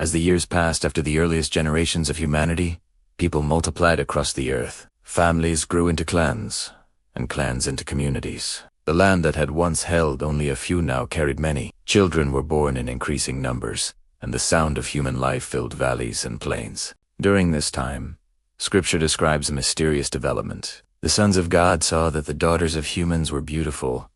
As the years passed after the earliest generations of humanity, people multiplied across the earth. Families grew into clans, and clans into communities. The land that had once held only a few now carried many. Children were born in increasing numbers, and the sound of human life filled valleys and plains. During this time, Scripture describes a mysterious development. The sons of God saw that the daughters of humans were beautiful,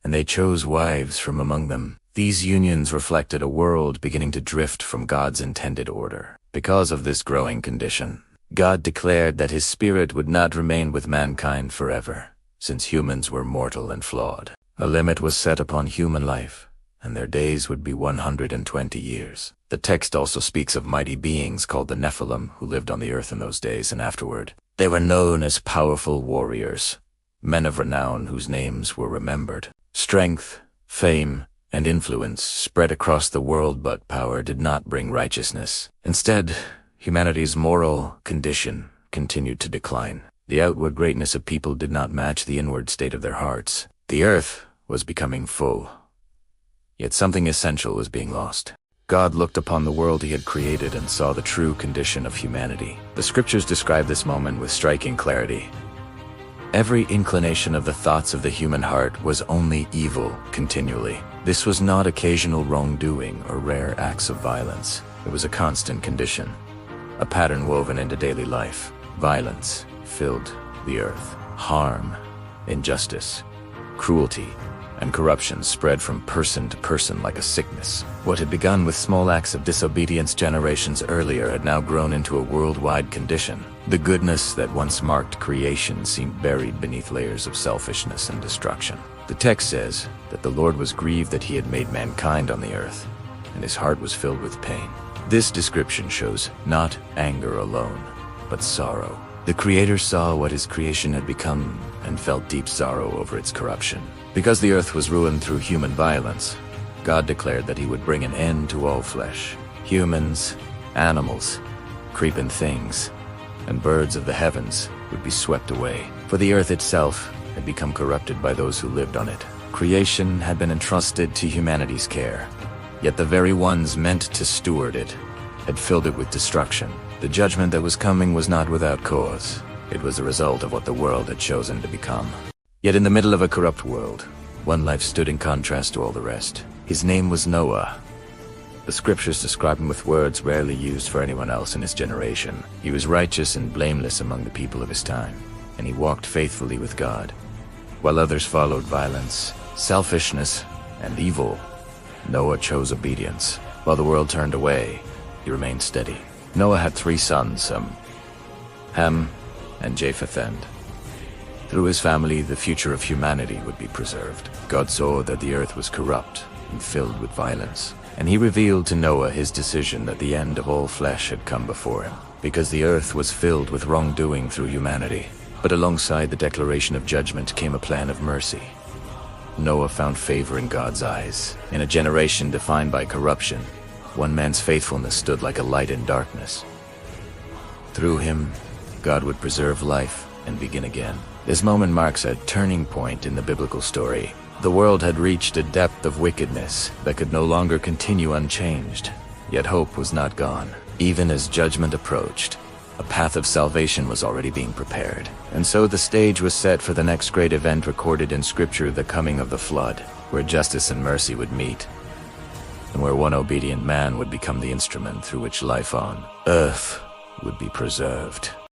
and they chose wives from among them. These unions reflected a world beginning to drift from God's intended order. Because of this growing condition, God declared that His Spirit would not remain with mankind forever, since humans were mortal and flawed. A limit was set upon human life, and their days would be 120 years. The text also speaks of mighty beings called the Nephilim who lived on the earth in those days and afterward. They were known as powerful warriors, men of renown whose names were remembered. Strength, fame, and influence spread across the world, but power did not bring righteousness. Instead, humanity's moral condition continued to decline. The outward greatness of people did not match the inward state of their hearts. The earth was becoming full, yet something essential was being lost. God looked upon the world He had created and saw the true condition of humanity. The Scriptures describe this moment with striking clarity. Every inclination of the thoughts of the human heart was only evil continually. This was not occasional wrongdoing or rare acts of violence. It was a constant condition, a pattern woven into daily life. Violence filled the earth. Harm, injustice, cruelty, and corruption spread from person to person like a sickness. What had begun with small acts of disobedience generations earlier had now grown into a worldwide condition. The goodness that once marked creation seemed buried beneath layers of selfishness and destruction. The text says that the Lord was grieved that He had made mankind on the earth, and His heart was filled with pain. This description shows not anger alone, but sorrow. The Creator saw what His creation had become and felt deep sorrow over its corruption. Because the earth was ruined through human violence, God declared that He would bring an end to all flesh. Humans, animals, creeping things, and birds of the heavens would be swept away, for the earth itself had become corrupted by those who lived on it. Creation had been entrusted to humanity's care, yet the very ones meant to steward it had filled it with destruction. The judgment that was coming was not without cause. It was a result of what the world had chosen to become. Yet in the middle of a corrupt world, one life stood in contrast to all the rest. His name was Noah. The Scriptures describe him with words rarely used for anyone else in his generation. He was righteous and blameless among the people of his time, and he walked faithfully with God. While others followed violence, selfishness, and evil, Noah chose obedience. While the world turned away, he remained steady. Noah had 3 sons, Ham, and Japheth, and through his family, the future of humanity would be preserved. God saw that the earth was corrupt and filled with violence, and He revealed to Noah His decision that the end of all flesh had come before him, because the earth was filled with wrongdoing through humanity. But alongside the declaration of judgment came a plan of mercy. Noah found favor in God's eyes. In a generation defined by corruption, one man's faithfulness stood like a light in darkness. Through him, God would preserve life and begin again. This moment marks a turning point in the biblical story. The world had reached a depth of wickedness that could no longer continue unchanged. Yet hope was not gone. Even as judgment approached, a path of salvation was already being prepared. And so the stage was set for the next great event recorded in Scripture, the coming of the flood, where justice and mercy would meet, and where one obedient man would become the instrument through which life on earth would be preserved.